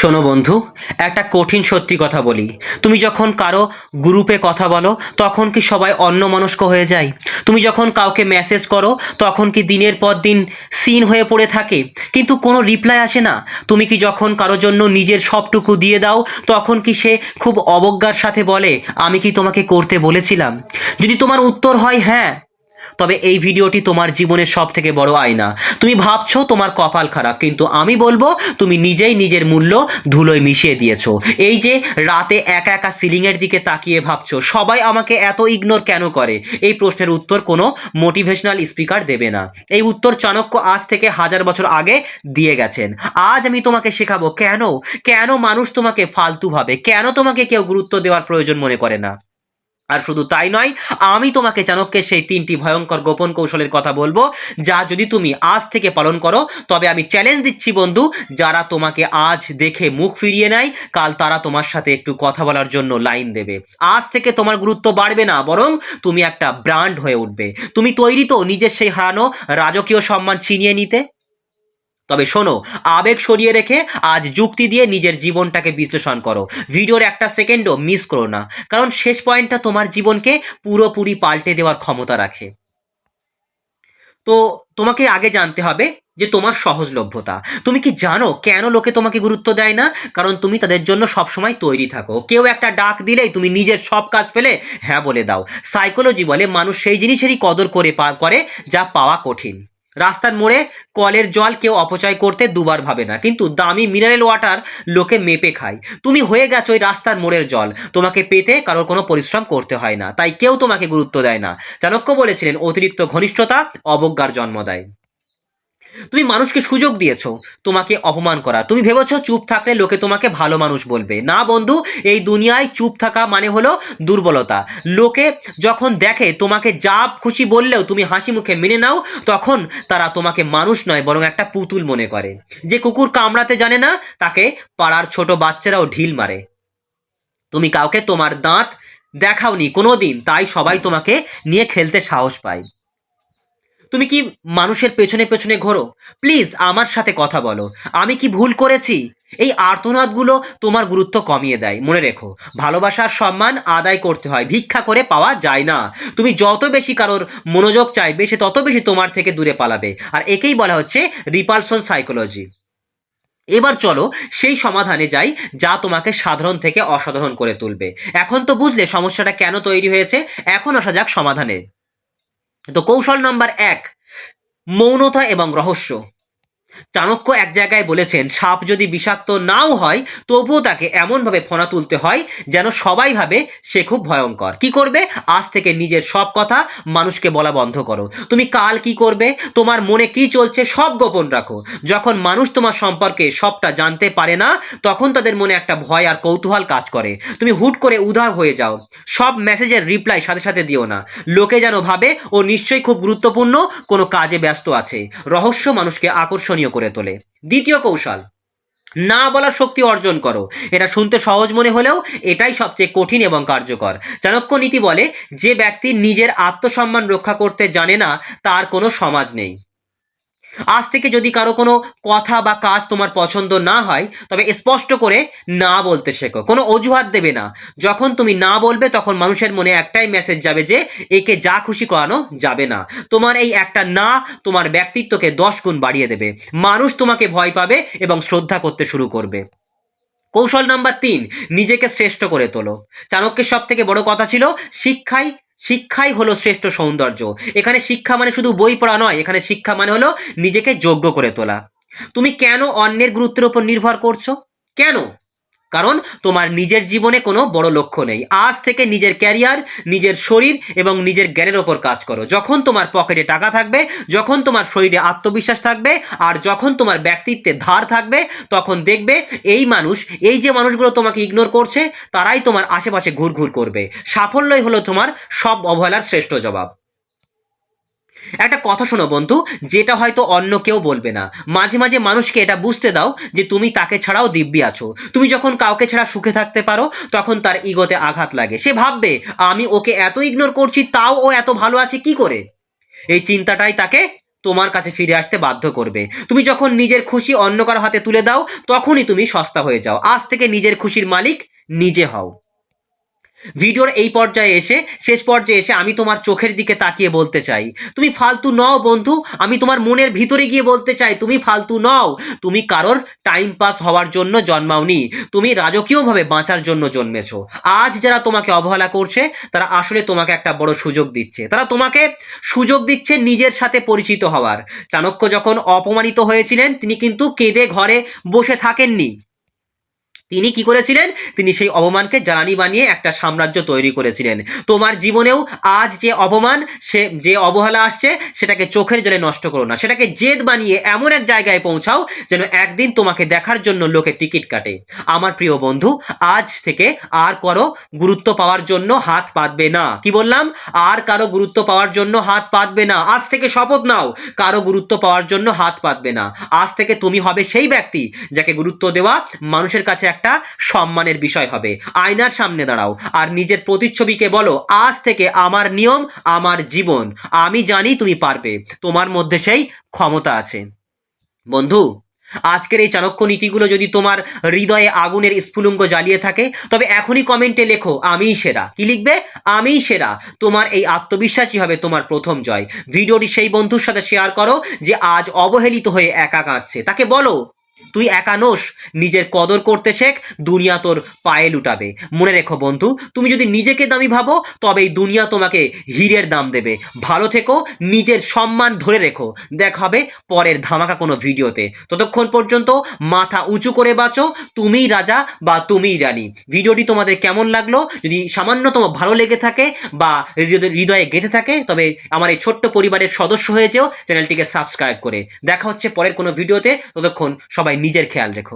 শোনো বন্ধু, একটা কঠিন সত্যি কথা বলি। তুমি যখন কারো গ্রুপে কথা বলো তখন কি সবাই অন্যমনস্ক হয়ে যায়? তুমি যখন কাউকে মেসেজ করো তখন কি দিনের পর দিন সিন হয়ে পড়ে থাকে, কিন্তু কোনো রিপ্লাই আসে না? তুমি কি যখন কারোর জন্য নিজের সবটুকু দিয়ে দাও তখন কি সে খুব অবজ্ঞার সাথে বলে, আমি কি তোমাকে করতে বলেছিলাম? যদি তোমার উত্তর হয় হ্যাঁ, তবে এই ভিডিওটি তোমার জীবনের সব থেকে বড় আয়না। তুমি ভাবছো তোমার কপাল খারাপ, কিন্তু আমি বলবো তুমি নিজেই নিজের মূল্য ধুলোয় মিশিয়ে দিয়েছো। এই যে রাতে একা একা সিলিংয়ের দিকে তাকিয়ে ভাবছো সবাই আমাকে এত ইগনোর কেন করে, এই প্রশ্নের উত্তর কোনো মোটিভেশনাল স্পিকার দেবে না। এই উত্তর চাণক্য আজ থেকে 1000 বছর আগে দিয়ে গেছেন। আজ আমি তোমাকে শেখাবো কেন কেন মানুষ তোমাকে ফালতু ভাবে, কেন তোমাকে কেউ গুরুত্ব দেওয়ার প্রয়োজন মনে করে না। আর শুধু তাই নয়, আমি তোমাকে চাণক্যের সেই 3টি ভয়ঙ্কর গোপন কৌশলের কথা বলবো, যা যদি তুমি আজ থেকে পালন করো তবে আমি চ্যালেঞ্জ দিচ্ছি বন্ধু, যারা তোমাকে আজ দেখে মুখ ফিরিয়ে নেয় কাল তারা তোমার সাথে একটু কথা বলার জন্য লাইন দেবে। আজ থেকে তোমার গুরুত্ব বাড়বে না, বরং তুমি একটা ব্র্যান্ড হয়ে উঠবে। তুমি তৈরি তো নিজের সেই হারানো রাজকীয় সম্মান ছিনিয়ে নিতে? তবে শোনো, আবেগ সরিয়ে রেখে আজ যুক্তি দিয়ে নিজের জীবনটাকে বিশ্লেষণ করো। ভিডিওর একটা সেকেন্ডও মিস করো না, কারণ শেষ পয়েন্টটা তোমার জীবনকে পুরোপুরি পাল্টে দেওয়ার ক্ষমতা রাখে। তো তোমাকে আগে জানতে হবে যে তোমার সহজলভ্যতা। তুমি কি জানো কেন লোকে তোমাকে গুরুত্ব দেয় না? কারণ তুমি তাদের জন্য সবসময় তৈরি থাকো। কেউ একটা ডাক দিলেই তুমি নিজের সব কাজ ফেলে হ্যাঁ বলে দাও। সাইকোলজি বলে মানুষ সেই জিনিসেরই কদর করে যা পাওয়া কঠিন। রাস্তার মোড়ে কলের জল কেউ অপচয় করতে দুবার ভাবে না, কিন্তু দামি মিনারেল ওয়াটার লোকে মেপে খায়। তুমি হয়ে গেছো ওই রাস্তার মোড়ের জল, তোমাকে পেতে কারোর কোনো পরিশ্রম করতে হয় না, তাই কেউ তোমাকে গুরুত্ব দেয় না। চাণক্য বলেছিলেন, অতিরিক্ত ঘনিষ্ঠতা অবজ্ঞার জন্ম দেয়। তুমি মানুষকে সুযোগ দিয়েছো তোমাকে অপমান করা। তুমি ভেবেছো চুপ থাকলে লোকে তোমাকে ভালো মানুষ বলবে। না বন্ধু, এই দুনিয়ায় চুপ থাকা মানে হলো দুর্বলতা। লোকে যখন দেখে তোমাকে যা খুশি বললেও তুমি হাসি মুখে মেনে নাও, তখন তারা তোমাকে মানুষ নয় বরং একটা পুতুল মনে করে। যে কুকুর কামড়াতে জানে না তাকে পাড়ার ছোট বাচ্চারাও ঢিল মারে। তুমি কাউকে তোমার দাঁত দেখাওনি কোনোদিন, তাই সবাই তোমাকে নিয়ে খেলতে সাহস পায়। তুমি কি মানুষের পেছনে পেছনে ঘোরো? প্লিজ আমার সাথে কথা বলো। আমি কি ভুল করেছি? এই আর্তনাদগুলো তোমার গুরুত্ব কমিয়ে দেয়। মনে রেখো, ভালোবাসার সম্মান আদায় করতে হয়, ভিক্ষা করে পাওয়া যায় না। তুমি যত বেশি কারোর মনোযোগ চাইবে সে তত বেশি তোমার থেকে দূরে পালাবে, আর একেই বলা হচ্ছে রিপালশন সাইকোলজি। এবার চলো সেই সমাধানে যাই যা তোমাকে সাধারণ থেকে অসাধারণ করে তুলবে। এখন তো বুঝলে সমস্যাটা কেন তৈরি হয়েছে, এখন আসা যাক সমাধানে। তো কৌশল নাম্বার 1, মৌনতা এবং রহস্য। চাণক্য এক জায়গায় বলেছেন, সাপ যদি বিষাক্ত নাও হয় তবুও তাকে এমনভাবে ফনা তুলতে হয় যেন সবাই ভাবে সে খুব ভয়ঙ্কর। কি করবে? আজ থেকে নিজের সব কথা মানুষকে বলা বন্ধ করো। তুমি কাল কি করবে, তোমার মনে কি চলছে সব গোপন রাখো। যখন মানুষ তোমার সম্পর্কে সবটা জানতে পারে না তখন তাদের মনে একটা ভয় আর কৌতূহল কাজ করে। তুমি হুট করে উধাও হয়ে যাও, সব মেসেজের রিপ্লাই সাথে সাথে দিও না। লোকে যেন ভাবে ও নিশ্চয়ই খুব গুরুত্বপূর্ণ কোনো কাজে ব্যস্ত আছে। রহস্য মানুষকে আকর্ষণীয় করে তোলে। দ্বিতীয় কৌশল, না বলার শক্তি অর্জন করো। এটা শুনতে সহজ মনে হলেও এটাই সবচেয়ে কঠিন এবং কার্যকর। চাণক্য নীতি বলে, যে ব্যক্তি নিজের আত্মসম্মান রক্ষা করতে জানে না তার কোনো সমাজ নেই। আজ থেকে যদি কারো কোনো কথা বা কাজ তোমার পছন্দ না হয় তবে স্পষ্ট করে না বলতে শেখো। কোনো অজুহাত দেবে না। যখন তুমি না বলবে তখন মানুষের মনে একটাই মেসেজ যাবে যে একে যা খুশি করানো যাবে না। তোমার এই একটা না তোমার ব্যক্তিত্বকে 10 গুণ বাড়িয়ে দেবে। মানুষ তোমাকে ভয় পাবে এবং শ্রদ্ধা করতে শুরু করবে। কৌশল নাম্বার 3, নিজেকে শ্রেষ্ঠ করে তোলো। চাণক্যের সব থেকে বড় কথা ছিল, শিক্ষাই শিক্ষাই হলো শ্রেষ্ঠ সৌন্দর্য। এখানে শিক্ষা মানে শুধু বই পড়া নয়, এখানে শিক্ষা মানে হলো নিজেকে যোগ্য করে তোলা। তুমি কেন অন্যের গুরুত্বের উপর নির্ভর করছো? কেন? কারণ তোমার নিজের জীবনে কোনো বড় লক্ষ্য নেই। আজ থেকে নিজের ক্যারিয়ার, নিজের শরীর এবং নিজের জ্ঞানের ওপর কাজ করো। যখন তোমার পকেটে টাকা থাকবে, যখন তোমার শরীরে আত্মবিশ্বাস থাকবে, আর যখন তোমার ব্যক্তিত্বে ধার থাকবে, তখন দেখবে এই যে মানুষগুলো তোমাকে ইগনোর করছে তারাই তোমার আশেপাশে ঘুরঘুর করবে। সাফল্যই হলো তোমার সব অবহেলার শ্রেষ্ঠ জবাব। একটা কথা শোনো বন্ধু, যেটা হয়তো অন্য কেউ বলবে না। মাঝে মাঝে মানুষকে এটা বুঝতে দাও যে তুমি তাকে ছাড়াও দিব্যি আছো। তুমি যখন কাউকে ছাড়া সুখে থাকতে পারো তখন তার ইগোতে আঘাত লাগে। সে ভাববে, আমি ওকে এত ইগনোর করছি তাও ও এত ভালো আছে কি করে? এই চিন্তাটাই তাকে তোমার কাছে ফিরে আসতে বাধ্য করবে। তুমি যখন নিজের খুশি অন্য কারো হাতে তুলে দাও তখনই তুমি সস্তা হয়ে যাও। আজ থেকে নিজের খুশির মালিক নিজে হও। ভিডিওর এই পর্যায়ে এসে, শেষ পর্যায়ে এসে আমি তোমার চোখের দিকে তাকিয়ে বলতে চাই, তুমি ফালতু নও বন্ধু। আমি তোমার মনের ভিতরে গিয়ে বলতে চাই, তুমি ফালতু নও। তুমি কারোর টাইম পাস হওয়ার জন্য জন্মাওনি, তুমি রাজকীয়ভাবে বাঁচার জন্য জন্মেছো। আজ যারা তোমাকে অবহেলা করছে তারা আসলে তোমাকে একটা বড় সুযোগ দিচ্ছে। তারা তোমাকে সুযোগ দিচ্ছে নিজের সাথে পরিচিত হওয়ার। চাণক্য যখন অপমানিত হয়েছিলেন তিনি কিন্তু কেঁদে ঘরে বসে থাকেননি। তিনি কি করেছিলেন? তিনি সেই অপমানকে জ্বালানি বানিয়ে একটা সাম্রাজ্য তৈরি করেছিলেন। তোমার জীবনেও আজ যে অপমান, সে যে অবহেলা আসছে, সেটাকে চোখের জলে নষ্ট করো না, সেটাকে জেদ বানিয়ে এমন এক জায়গায় পৌঁছাও যেন একদিন তোমাকে দেখার জন্য লোকে টিকিট কাটে। আমার প্রিয় বন্ধু, আজ থেকে আর কারো গুরুত্ব পাওয়ার জন্য হাত পাতবে না। কি বললাম? আর কারো গুরুত্ব পাওয়ার জন্য হাত পাতবে না। আজ থেকে শপথ নাও, কারো গুরুত্ব পাওয়ার জন্য হাত পাতবে না। আজ থেকে তুমি হবে সেই ব্যক্তি যাকে গুরুত্ব দেওয়া মানুষের কাছে একটা সম্মানের বিষয় হবে। আয়নার সামনে দাঁড়াও আর নিজের প্রতিচ্ছবিকে বলো, আজ থেকে আমার নিয়ম, আমার জীবন। আমি জানি তুমি পারবে, তোমার মধ্যে সেই ক্ষমতা আছে। বন্ধু, আজকের এই চাণক্য নীতিগুলো যদি তোমার হৃদয়ে আগুনের স্ফুলিঙ্গ জ্বালিয়ে থাকে তবে এখনই কমেন্টে লেখো, আমিই সেরা। কি লিখবে? আমিই সেরা। তোমার এই আত্মবিশ্বাসই হবে তোমার প্রথম জয়। ভিডিওটি সেই বন্ধুর সাথে শেয়ার করো যে আজ অবহেলিত হয়ে একা কাঁদছে। তাকে বলো, তুই একা নোস, নিজের কদর করতে শেখ, দুনিয়া তোর পায়ে লুটাবে। মনে রেখো বন্ধু, তুমি যদি নিজেকে দামি ভাবো তবেই দুনিয়া তোমাকে হীরের দাম দেবে। ভালো থেকো, নিজের সম্মান ধরে রেখো। দেখা হবে পরের ধামাকা কোনো ভিডিওতে। ততক্ষণ পর্যন্ত মাথা উঁচু করে বাঁচো। তুমিই রাজা বা তুমিই রানী। ভিডিওটি তোমাদের কেমন লাগলো? যদি সামান্যতম ভালো লেগে থাকে বা হৃদয়ে গেঁথে থাকে তবে আমার এই ছোট্ট পরিবারের সদস্য হয়ে যেও চ্যানেলটিকে সাবস্ক্রাইব করে। দেখা হচ্ছে পরের কোনো ভিডিওতে। ততক্ষণ সবাই নিজের খেয়াল রেখো।